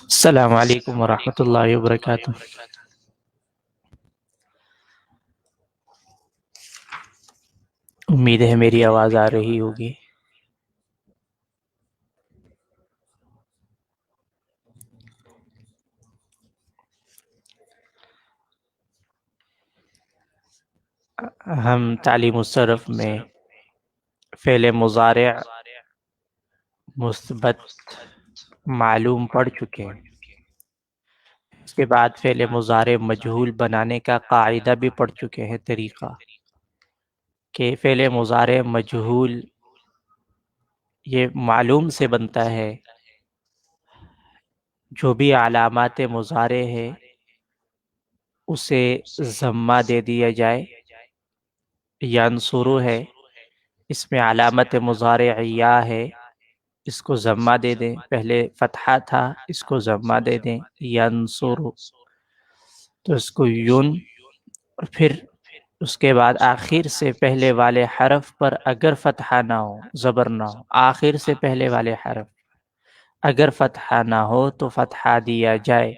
السلام علیکم ورحمۃ اللہ وبرکاتہ۔ امید ہے میری آواز آ رہی ہوگی۔ ہم تعلیم الصرف میں فعل مضارع مثبت معلوم پڑھ چکے ہیں۔ اس کے بعد فعل مضارع مجہول بنانے کا قاعدہ بھی پڑھ چکے ہیں، طریقہ کہ فعل مضارع مجہول یہ معلوم سے بنتا ہے، جو بھی علامات مضارع ہے اسے ضمہ دے دیا جائے۔ ینصرو ہے، اس میں علامت مضارع یا ہے، اس کو ضمہ دے دیں، پہلے فتحہ تھا اس کو ضمہ دے دیں، ینصرو تو اس کو یون، اور پھر اس کے بعد آخر سے پہلے والے حرف پر اگر فتحہ نہ ہو، زبر نہ ہو، آخر سے پہلے والے حرف اگر فتحہ نہ ہو تو فتحہ دیا جائے۔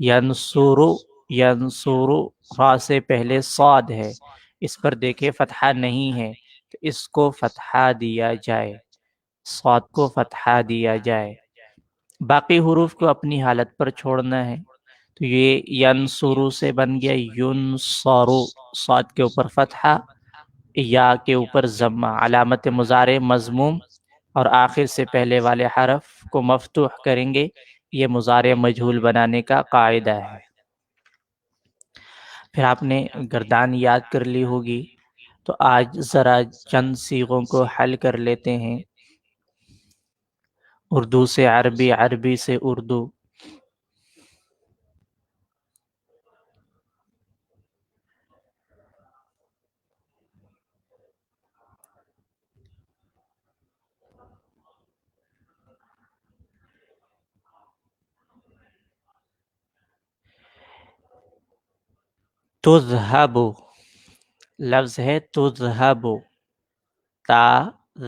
ینصرو، ینصرو را سے پہلے صاد ہے، اس پر دیکھیں فتحہ نہیں ہے تو اس کو فتحہ دیا جائے، صاد کو فتحہ دیا جائے۔ باقی حروف کو اپنی حالت پر چھوڑنا ہے، تو یہ ینصرو سے بن گیا ینصرو، صاد کے اوپر فتحہ، یا کے اوپر ضمہ، علامت مضارع مضموم، اور آخر سے پہلے والے حرف کو مفتوح کریں گے۔ یہ مضارع مجہول بنانے کا قاعدہ ہے۔ پھر آپ نے گردان یاد کر لی ہوگی، تو آج ذرا چند صیغوں کو حل کر لیتے ہیں، اردو سے عربی، عربی سے اردو۔ تذہب، لفظ ہے تذہب، تا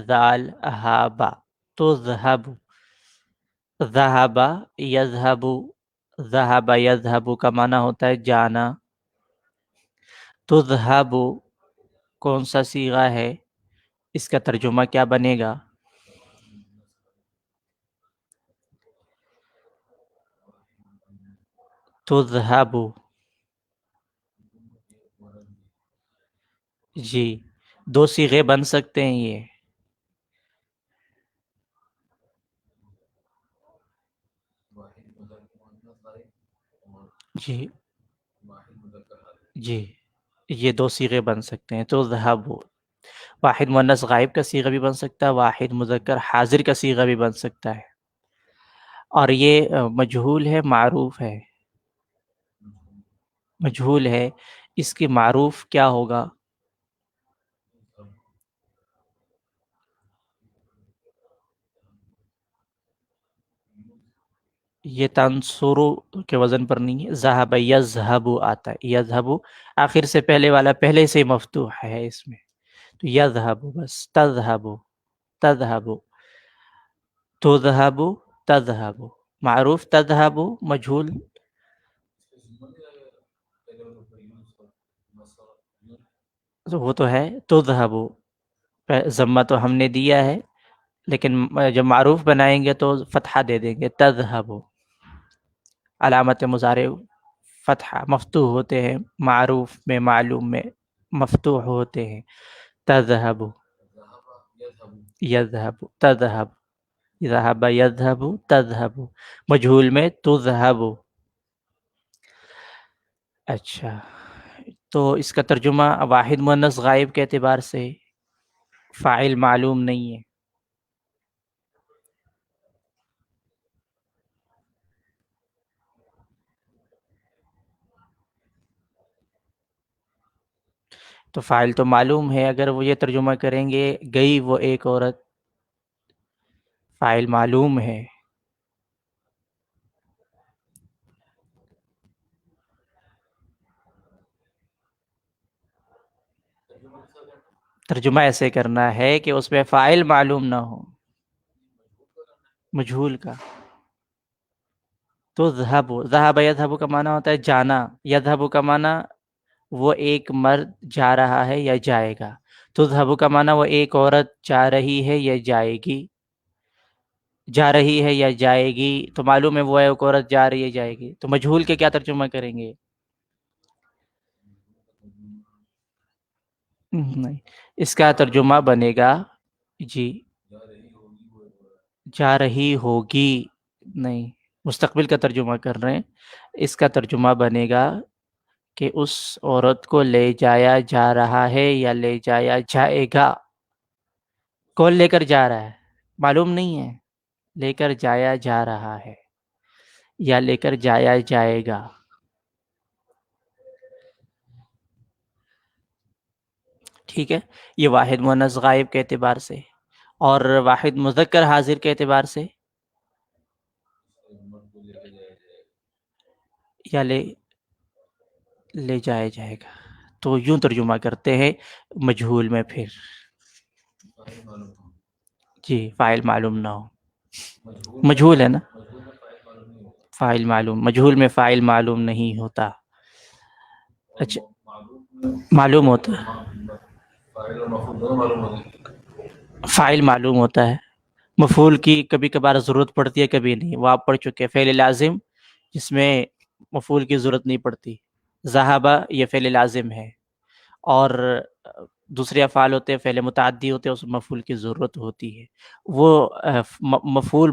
ذال ہا با، تذہب، ذہب یذہب، ذہب یذہب کا معنی ہوتا ہے جانا۔ تذہب کون سا صیغہ ہے، اس کا ترجمہ کیا بنے گا؟ تذہب، جی دو صیغے بن سکتے ہیں یہ۔ جی جی، یہ دو صیغے بن سکتے ہیں، تو ذہب واحد مؤنث غائب کا صیغہ بھی بن سکتا ہے، واحد مذکر حاضر کا صیغہ بھی بن سکتا ہے، اور یہ مجہول ہے، معروف ہے، مجہول ہے، اس کی معروف کیا ہوگا؟ یہ تنصرو کے وزن پر نہیں ہے، ذہب یذہب آتا ہے، یذہب آخر سے پہلے والا پہلے سے مفتوح ہے اس میں، تو یذہب بس، تذہب، تذہب، تذہب، تذہب، معروف تذہب، مجہول وہ تو ہے تذہب، ضمہ تو ہم نے دیا ہے، لیکن جب معروف بنائیں گے تو فتحہ دے دیں گے، تذہب، علامت مضارع فتحہ، مفتوح ہوتے ہیں، معروف میں معلوم میں مفتوح ہوتے ہیں۔ تذہب، یذہب، تذہب، ذہب یذہب، تذہب، مجہول میں تذہب۔ اچھا، تو اس کا ترجمہ واحد مؤنث غائب کے اعتبار سے فاعل معلوم نہیں ہے، تو فاعل تو معلوم ہے، اگر وہ یہ ترجمہ کریں گے گئی وہ ایک عورت، فاعل معلوم ہے، ترجمہ ایسے کرنا ہے کہ اس میں فاعل معلوم نہ ہو، مجہول کا. تو ذہب یذہب کا معنی ہوتا ہے جانا، یذہب کا معنی وہ ایک مرد جا رہا ہے یا جائے گا، تذہب کا معنی وہ ایک عورت جا رہی ہے یا جائے گی، جا رہی ہے یا جائے گی. تو معلوم ہے وہ ایک عورت جا رہی ہے جائے گی. تو مجہول کے کیا ترجمہ کریں گے؟ نہیں، اس کا ترجمہ بنے گا جی جا رہی ہوگی، نہیں مستقبل کا ترجمہ کر رہے ہیں. اس کا ترجمہ بنے گا کہ اس عورت کو لے جایا جا رہا ہے یا لے جایا جائے گا. کون لے کر جا رہا ہے معلوم نہیں ہے، لے کر جایا جا رہا ہے یا لے کر جایا جائے گا. ٹھیک ہے، یہ واحد مؤنث غائب کے اعتبار سے، اور واحد مذکر حاضر کے اعتبار سے یا لے جایا جائے گا. تو یوں ترجمہ کرتے ہیں مجہول میں. پھر جی فاعل معلوم نہ ہو، مجہول ہے نا، فاعل معلوم، مجہول میں فاعل معلوم نہیں ہوتا. اچھا معلوم ہوتا ہے، فاعل معلوم ہوتا ہے، مفعول کی کبھی کبھار ضرورت پڑتی ہے کبھی نہیں. وہ آپ پڑھ چکے فعل لازم جس میں مفعول کی ضرورت نہیں پڑتی. ذہبہ یہ فعل لازم ہے، اور دوسرے افعال ہوتے ہیں فعل متعدی ہوتے ہیں، اس میں مفعول کی ضرورت ہوتی ہے. وہ مفعول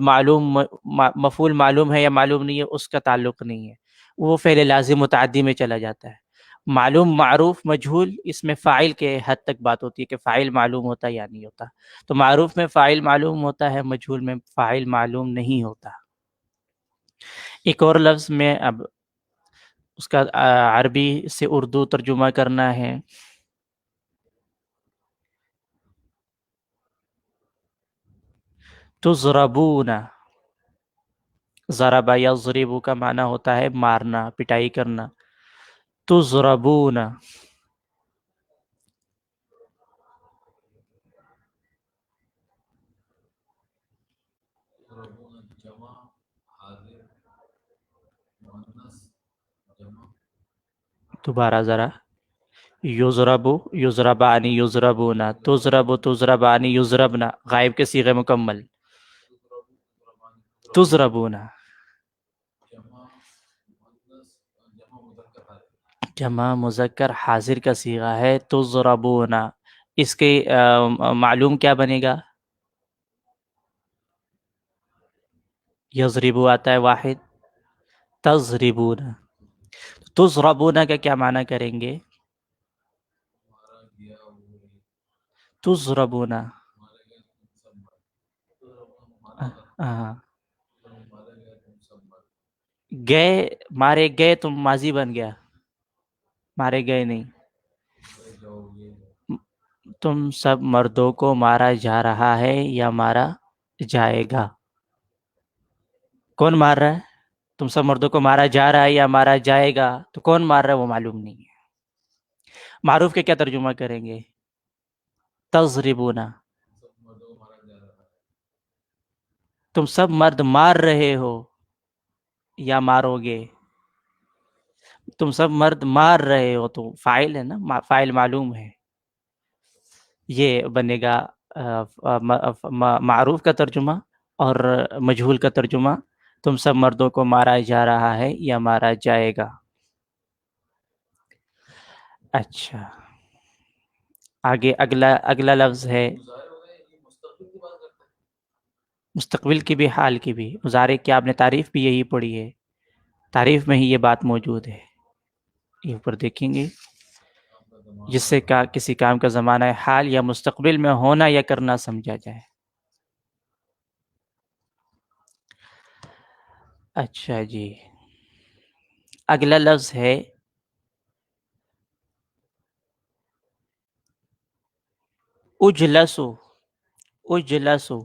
معلوم ہے یا معلوم نہیں ہے اس کا تعلق نہیں ہے، وہ فعل لازم متعدی میں چلا جاتا ہے. معلوم معروف مجہول اس میں فاعل کے حد تک بات ہوتی ہے کہ فاعل معلوم ہوتا ہے یا نہیں ہوتا. تو معروف میں فاعل معلوم ہوتا ہے، مجہول میں فاعل معلوم نہیں ہوتا. ایک اور لفظ میں اب اس کا عربی سے اردو ترجمہ کرنا ہے. تضربون، ضرب یضرب کا معنی ہوتا ہے مارنا، پٹائی کرنا. تضربون، دوبارہ ذرا، یضرب یضربانی یضربون، تضرب تضربانی یضربنا، غائب کے صیغے مکمل. تضربون جمع مذکر حاضر کا صیغہ ہے تضربون. اس کے معلوم کیا بنے گا؟ یضربو آتا ہے واحد، تضربون. تضربون کا کیا معنی کریں گے؟ تضربون، ہاں گئے، مارے گئے تم ماضی بن گیا، مارے گئے نہیں. تم سب مردوں کو مارا جا رہا ہے یا مارا جائے گا. کون مار رہا ہے؟ تم سب مردوں کو مارا جا رہا ہے یا مارا جائے گا. تو کون مار رہا ہے وہ معلوم نہیں ہے. معروف کے کیا ترجمہ کریں گے؟ تضربون، تم سب مرد مار رہے ہو یا مارو گے. تم سب مرد مار رہے ہو تو فاعل ہے نا، فاعل معلوم ہے. یہ بنے گا معروف کا ترجمہ. اور مجہول کا ترجمہ تم سب مردوں کو مارا جا رہا ہے یا مارا جائے گا. اچھا آگے اگلا لفظ ہے مستقبل کی بھی حال کی بھی. مضارع کی آپ نے تعریف بھی یہی پڑھی ہے، تعریف میں ہی یہ بات موجود ہے. یہ اوپر دیکھیں گے، جس سے کسی کام کا زمانہ حال یا مستقبل میں ہونا یا کرنا سمجھا جائے. اچھا جی، اگلا لفظ ہے اجلسو. اجلسو،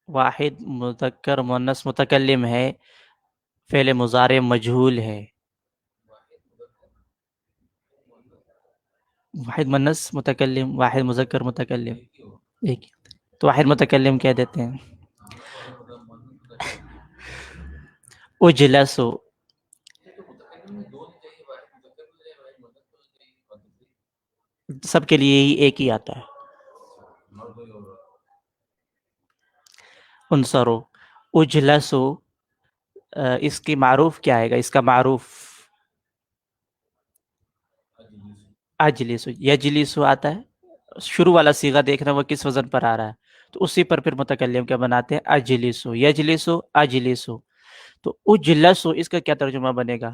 واحد مذکر مؤنث متکلم ہے. فعل مضارع مجہول ہے. واحد منس متکلم، واحد مذکر متکلم، ایک تو واحد متکلم کہہ دیتے ہیں. اجلس، سب کے لیے ہی ایک ہی آتا ہے. انصرو، اجلسو، اس کی معروف کیا آئے گا؟ اس کا معروف اجلسو، یجلسو آتا ہے. شروع والا صیغہ دیکھنا وہ کس وزن پر آ رہا ہے، تو اسی پر پھر متکلم کیا بناتے ہیں؟ اجلسو، یجلسو، اجلسو. تو اجلسو اس کا کیا ترجمہ بنے گا؟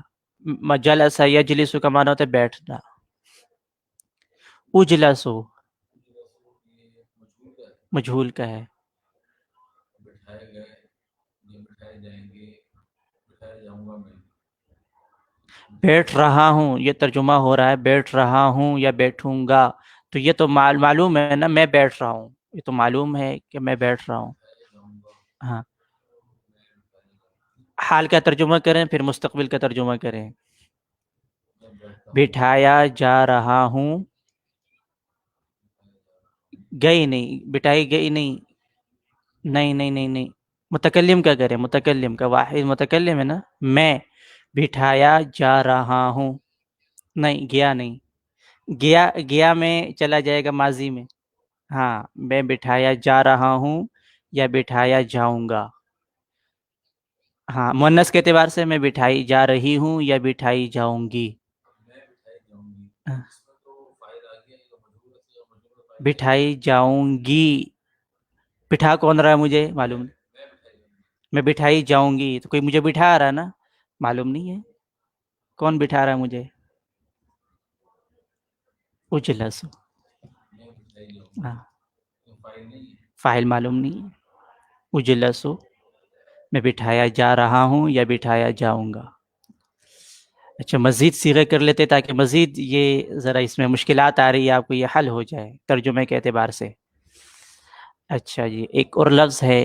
جلسہ یجلسو کا معنی ہوتا ہے بیٹھنا. اجلسو مجہول کا ہے. بیٹھ رہا ہوں، یہ ترجمہ ہو رہا ہے بیٹھ رہا ہوں یا بیٹھوں گا. تو یہ تو معلوم ہے نا، میں بیٹھ رہا ہوں، یہ تو معلوم ہے کہ میں بیٹھ رہا ہوں. ہاں، حال کا ترجمہ کریں پھر مستقبل کا ترجمہ کریں. بٹھایا جا رہا ہوں، گئی نہیں، بٹھائی گئی نہیں، نہیں نہیں نہیں نہیں. متکلم کا کریں، متکلم کا، واحد متکلم ہے نا. میں بٹھایا جا رہا ہوں، نہیں گیا نہیں. گیا، گیا میں چلا جائے گا ماضی میں. ہاں، میں بٹھایا جا رہا ہوں یا بٹھایا جاؤں گا. ہاں، مؤنث کے اعتبار سے میں بٹھائی جا رہی ہوں یا بٹھائی جاؤں گی. بٹھائی جاؤں گی، بٹھا کون رہا ہے مجھے معلوم نہیں. میں بٹھائی جاؤں گی تو کوئی مجھے بٹھا رہا ہے نا، معلوم نہیں ہے کون بٹھا رہا ہے مجھے. اجلس، ہاں، فاعل معلوم نہیں ہے. اجلس، میں بٹھایا جا رہا ہوں یا بٹھایا جاؤں گا. اچھا، مزید صیغے کر لیتے تاکہ مزید یہ ذرا اس میں مشکلات آ رہی ہے آپ کو یہ حل ہو جائے ترجمے کے اعتبار سے. اچھا جی، ایک اور لفظ ہے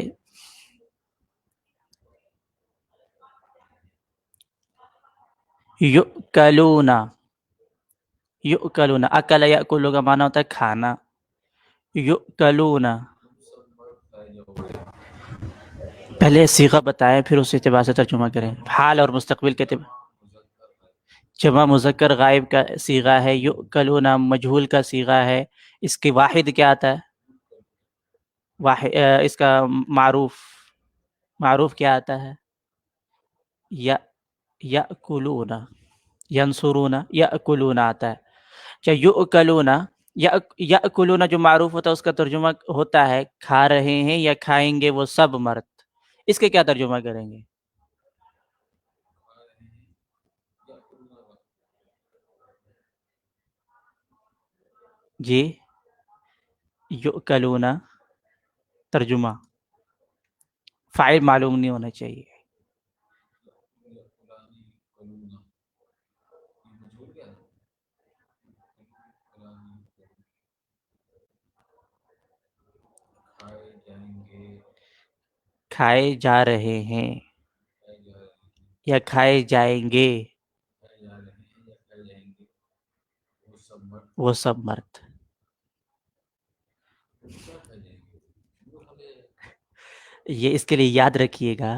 یؤکلون. یؤکلون، اکل یأکل کا معنی ہوتا ہے کھانا. یؤکلون، پہلے صیغہ بتائیں پھر اس اعتبار سے ترجمہ کریں. حال اور مستقبل کے اعتبار. جمع مذکر غائب کا صیغہ ہے، یؤکلون مجہول کا صیغہ ہے. اس کی واحد کیا آتا ہے؟ واحد. اس کا معروف، معروف کیا آتا ہے؟ یا یأکلون، ینصرون، یأکلون آتا ہے. اچھا، یؤکلون، یأکلون جو معروف ہوتا ہے اس کا ترجمہ ہوتا ہے کھا رہے ہیں یا کھائیں گے وہ سب مرد. اس کے کیا ترجمہ کریں گے؟ جی، یؤکلون ترجمہ، فاعل معلوم نہیں ہونا چاہیے. کھائے جا رہے ہیں یا کھائے جائیں گے وہ سب مرد. یہ اس کے لیے یاد رکھیے گا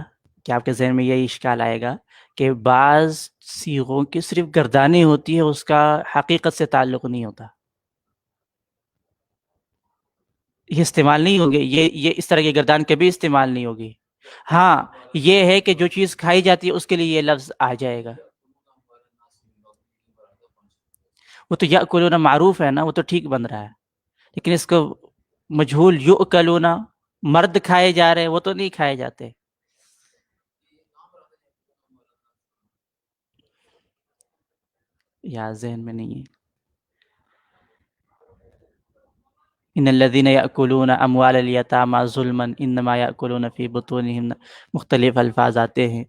کہ آپ کے ذہن میں یہی اشکال آئے گا کہ بعض صیغوں کی صرف گردانی ہوتی ہے، اس کا حقیقت سے تعلق نہیں ہوتا. یہ استعمال نہیں ہوگی، یہ اس طرح کی گردان کبھی استعمال نہیں ہوگی. ہاں، یہ ہے کہ جو چیز کھائی جاتی ہے اس کے لیے یہ لفظ آ جائے گا. وہ تو یأکلون معروف ہے نا، وہ تو ٹھیک بن رہا ہے، لیکن اس کو مجہول یؤکلون، مرد کھائے جا رہے ہیں، وہ تو نہیں کھائے جاتے. یا ذہن میں نہیں ہے. ان الذين ياكلون اموال اليتامى ظلما انما ياكلون في بطونهم، مختلف الفاظ آتے ہیں.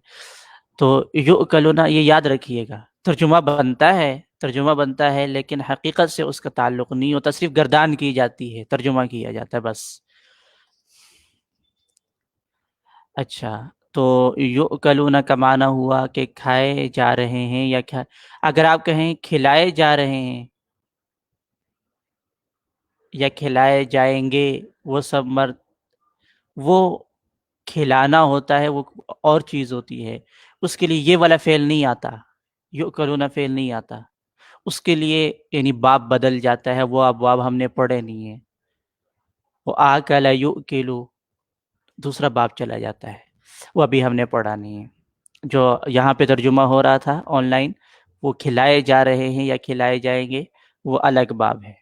تو یؤکلون یہ یاد رکھیے گا، ترجمہ بنتا ہے، ترجمہ بنتا ہے لیکن حقیقت سے اس کا تعلق نہیں ہوتا، صرف گردان کی جاتی ہے، ترجمہ کیا جاتا ہے بس. اچھا، تو یؤکلون کا معنی ہوا کہ کھائے جا رہے ہیں یا اگر آپ کہیں کھلائے جا رہے ہیں یا کھلائے جائیں گے، وہ سب مرد، وہ کھلانا ہوتا ہے، وہ اور چیز ہوتی ہے، اس کے لیے یہ والا فعل نہیں آتا، یؤکلون فعل نہیں آتا، اس کے لیے یعنی باب بدل جاتا ہے، وہ اب باب ہم نے پڑھے نہیں ہے، وہ آکل یؤکلو دوسرا باب چلا جاتا ہے، وہ ابھی ہم نے پڑھا نہیں ہے۔ جو یہاں پہ ترجمہ ہو رہا تھا آن لائن، وہ کھلائے جا رہے ہیں یا کھلائے جائیں گے، وہ الگ باب ہے۔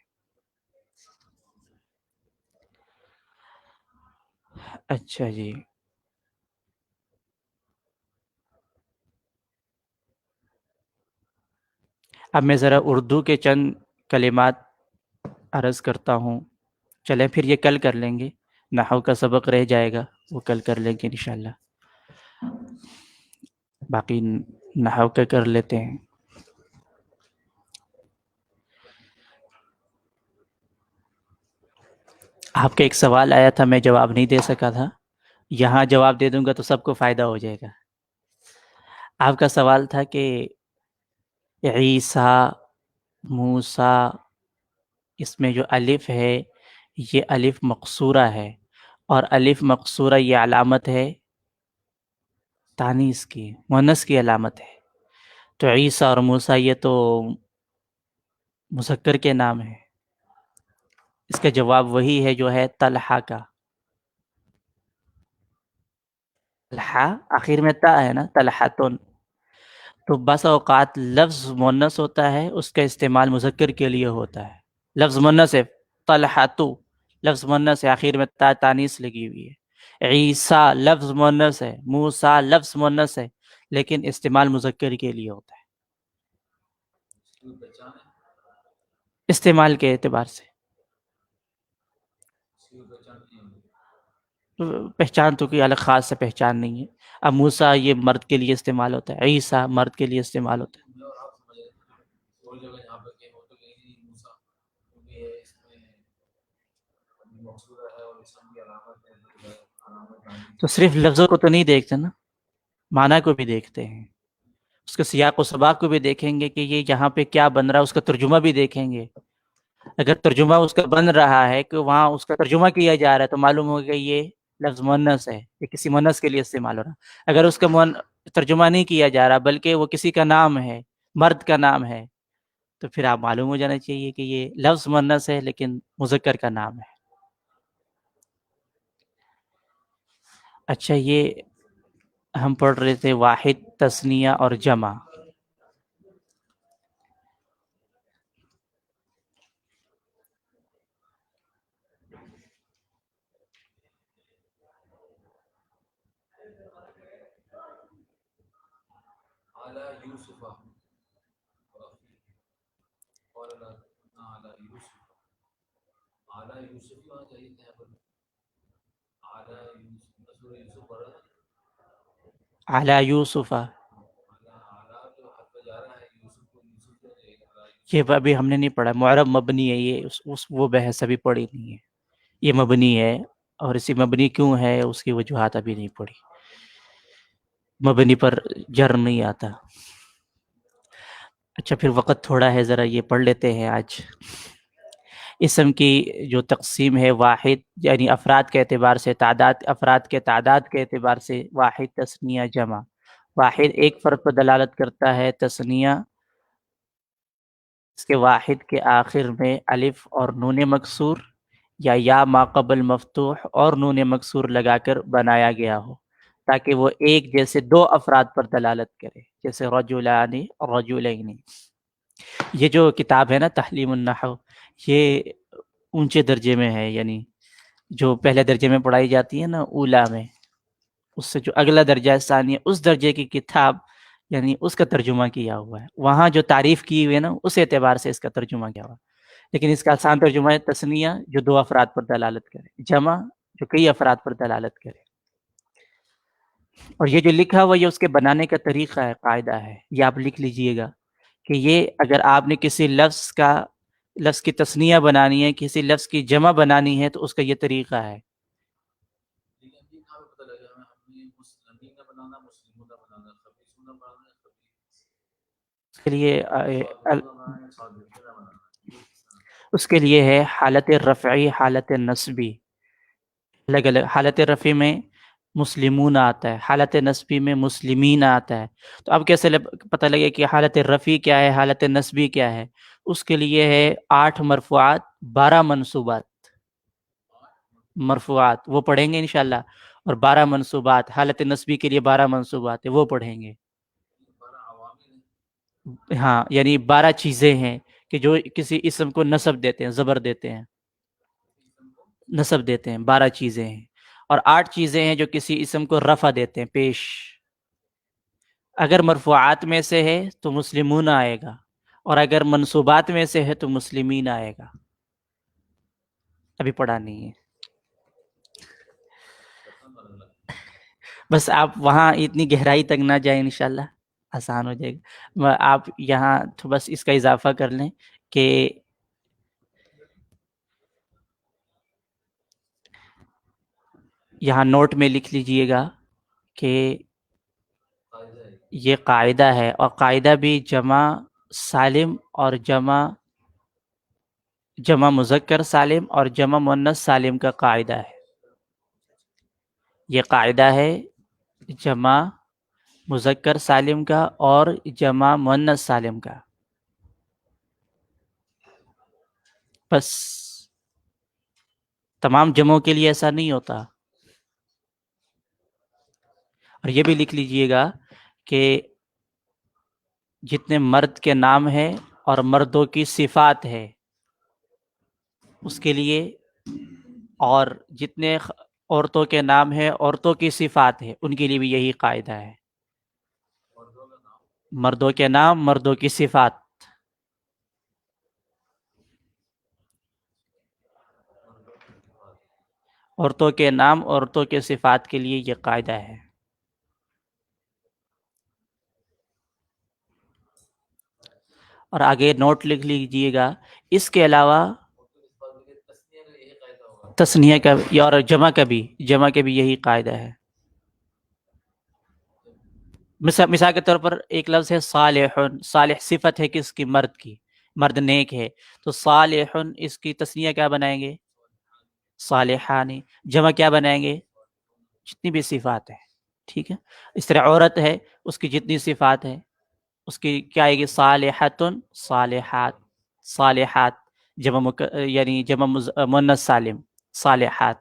اچھا جی، اب میں ذرا اردو کے چند کلمات عرض کرتا ہوں، چلیں پھر یہ کل کر لیں گے، نحو کا سبق رہ جائے گا، وہ کل کر لیں گے انشاءاللہ، باقی نحو کا کر لیتے ہیں۔ آپ کا ایک سوال آیا تھا، میں جواب نہیں دے سکا تھا، یہاں جواب دے دوں گا تو سب کو فائدہ ہو جائے گا۔ آپ کا سوال تھا کہ عیسیٰ، موسیٰ، اس میں جو الف ہے یہ الف مقصورہ ہے، اور الف مقصورہ یہ علامت ہے تانیث کی، مؤنث کی علامت ہے، تو عیسیٰ اور موسیٰ یہ تو مذکر کے نام ہیں، اس کا جواب وہی ہے جو ہے طلحہ کا۔ طلحہ آخر میں تا ہے نا، طلحتن، تو بس اوقات لفظ مؤنث ہوتا ہے، اس کا استعمال مذکر کے لیے ہوتا ہے، لفظ مؤنث ہے طلحتو، لفظ مؤنث ہے، آخر میں تا تانیث لگی ہوئی ہے، عیسیٰ لفظ مؤنث ہے، موسیٰ لفظ مؤنث ہے، لیکن استعمال مذکر کے لیے ہوتا ہے، استعمال کے اعتبار سے پہچان تو کوئی الگ خاص سے پہچان نہیں ہے۔ اب موسیٰ یہ مرد کے لیے استعمال ہوتا ہے، عیسیٰ مرد کے لیے استعمال ہوتا ہے۔ تو صرف لفظوں کو تو نہیں دیکھتے نا، معنی کو بھی دیکھتے ہیں، اس کے سیاق و سباق کو بھی دیکھیں گے کہ یہ یہاں پہ کیا بن رہا ہے، اس کا ترجمہ بھی دیکھیں گے۔ اگر ترجمہ اس کا بن رہا ہے کہ وہاں اس کا ترجمہ کیا جا رہا ہے تو معلوم ہوگا کہ یہ لفظ مؤنث ہے، یہ کسی مؤنث کے لیے استعمال ہو رہا ہے۔ اگر اس کا ترجمہ نہیں کیا جا رہا بلکہ وہ کسی کا نام ہے، مرد کا نام ہے، تو پھر آپ معلوم ہو جانا چاہیے کہ یہ لفظ مؤنث ہے لیکن مذکر کا نام ہے۔ اچھا، یہ ہم پڑھ رہے تھے واحد، تثنیہ اور جمع۔ علی یوسف، یہ ابھی ہم نے نہیں پڑھا، معرب مبنی ہے، یہ وہ بحث ابھی پڑھی نہیں ہے، یہ مبنی ہے، اور اسی مبنی کیوں ہے اس کی وجوہات ابھی نہیں پڑھی، مبنی پر جر نہیں آتا۔ اچھا پھر وقت تھوڑا ہے، ذرا یہ پڑھ لیتے ہیں آج۔ اسم کی جو تقسیم ہے، واحد یعنی افراد کے اعتبار سے، افراد کے تعداد کے اعتبار سے واحد، تثنیہ، جمع۔ واحد ایک فرد پر دلالت کرتا ہے، تثنیہ اس کے واحد کے آخر میں الف اور نون مکسور یا ما قبل مفتوح اور نون مکسور لگا کر بنایا گیا ہو، تاکہ وہ ایک جیسے دو افراد پر دلالت کرے، جیسے رجلان، رجلین۔ یہ جو کتاب ہے نا تحلیم النحو، یہ اونچے درجے میں ہے، یعنی جو پہلے درجے میں پڑھائی جاتی ہے نا اولا میں، اس سے جو اگلا درجہ ہے ثانیہ، اس درجے کی کتاب، یعنی اس کا ترجمہ کیا ہوا ہے، وہاں جو تعریف کی ہوئی ہے نا اس اعتبار سے اس کا ترجمہ کیا ہوا ہے، لیکن اس کا آسان ترجمہ ہے تثنیہ جو دو افراد پر دلالت کرے، جمع جو کئی افراد پر دلالت کرے۔ اور یہ جو لکھا ہوا یہ اس کے بنانے کا طریقہ ہے، قاعدہ ہے، یہ آپ لکھ لیجئے گا کہ یہ اگر آپ نے کسی لفظ کی تثنیہ بنانی ہے، کسی لفظ کی جمع بنانی ہے، تو اس کا یہ طریقہ ہے۔ لیے اس کے لیے ہے حالت رفعی، حالت نصبی، الگ الگ۔ حالت رفعی میں مسلمون آتا ہے، حالت نصبی میں مسلمین آتا ہے۔ تو اب کیسے پتہ لگے کہ حالت رفعی کیا ہے، حالت نصبی کیا ہے؟ اس کے لیے ہے 8 مرفوعات، 12 منصوبات۔ مرفوعات وہ پڑھیں گے انشاءاللہ، اور 12 منصوبات، حالت نصبی کے لیے 12 منصوبات ہے، وہ پڑھیں گے۔ ہاں، یعنی 12 چیزیں ہیں کہ جو کسی اسم کو نصب دیتے ہیں، زبر دیتے ہیں، نصب دیتے ہیں، 12 چیزیں ہیں۔ اور 8 چیزیں ہیں جو کسی اسم کو رفع دیتے ہیں، پیش۔ اگر مرفوعات میں سے ہے تو مسلمون آئے گا، اور اگر منصوبات میں سے ہے تو مسلمین آئے گا۔ ابھی پڑھا نہیں ہے، بس آپ وہاں اتنی گہرائی تک نہ جائیں، انشاءاللہ آسان ہو جائے گا۔ آپ یہاں تو بس اس کا اضافہ کر لیں کہ یہاں نوٹ میں لکھ لیجئے گا کہ یہ قاعدہ ہے، اور قاعدہ بھی جمع سالم اور جمع مذکر سالم اور جمع مؤنث سالم کا قاعدہ ہے۔ یہ قاعدہ ہے جمع مذکر سالم کا اور جمع مؤنث سالم کا۔ بس تمام جمعوں کے لیے ایسا نہیں ہوتا۔ اور یہ بھی لکھ لیجئے گا کہ جتنے مرد کے نام ہیں اور مردوں کی صفات ہے اس کے لیے، اور جتنے عورتوں کے نام ہیں، عورتوں کی صفات ہے، ان کے لیے بھی یہی قاعدہ ہے۔ مردوں کے نام، مردوں کی صفات۔ عورتوں کے نام، عورتوں کے صفات کے لیے یہ قاعدہ ہے۔ اور آگے نوٹ لکھ لیجئے گا، اس کے علاوہ تثنیہ کا اور جمع کا بھی یہی قاعدہ ہے۔ مثال کے طور پر ایک لفظ ہے صالح، صالح صفت ہے کس کی؟ مرد کی، مرد نیک ہے، تو صالح اس کی تثنیہ کیا بنائیں گے؟ صالحان۔ جمع کیا بنائیں گے؟ جتنی بھی صفات ہے، ٹھیک ہے۔ اس طرح عورت ہے، اس کی جتنی صفات ہے اس کی کیا آئے گی؟ صالحۃ، صالحات، صالحات، یعنی جمع مؤنث سالم، صالحات۔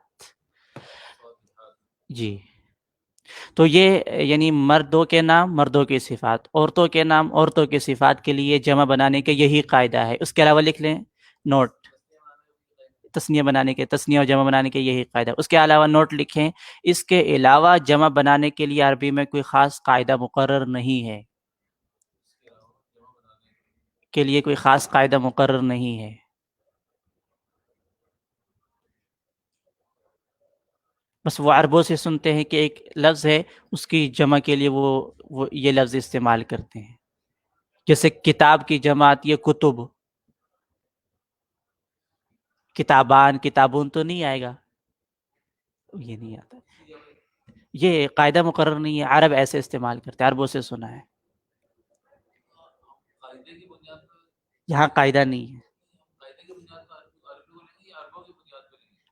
جی، تو یہ یعنی مردوں کے نام، مردوں کی صفات، عورتوں کے نام، عورتوں کی صفات کے لیے جمع بنانے کے یہی قاعدہ ہے۔ اس کے علاوہ لکھ لیں نوٹ، تثنیہ اور جمع بنانے کے یہی قاعدہ۔ اس کے علاوہ نوٹ لکھیں، اس کے علاوہ جمع بنانے کے لیے عربی میں کوئی خاص قاعدہ مقرر نہیں ہے، کے لیے کوئی خاص قاعدہ مقرر نہیں ہے۔ بس وہ عربوں سے سنتے ہیں کہ ایک لفظ ہے، اس کی جمع کے لیے وہ یہ لفظ استعمال کرتے ہیں۔ جیسے کتاب کی جمع آتی ہے کتب، کتابان، کتابون تو نہیں آئے گا، یہ نہیں آتا۔ یہ قاعدہ مقرر نہیں ہے، عرب ایسے استعمال کرتے ہیں، عربوں سے سنا ہے، یہاں قاعدہ نہیں ہے۔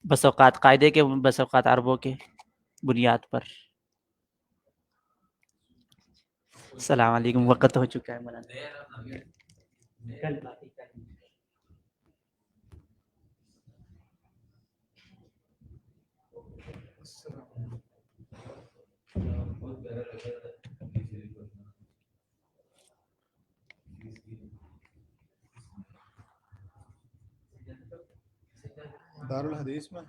بس اوقات قاعدے کے، بس اوقات عربوں کے بنیاد پر۔ السلام علیکم، وقت ہو چکا ہے مولانا، کل باتیں کریں گے۔ دارالحدیث میں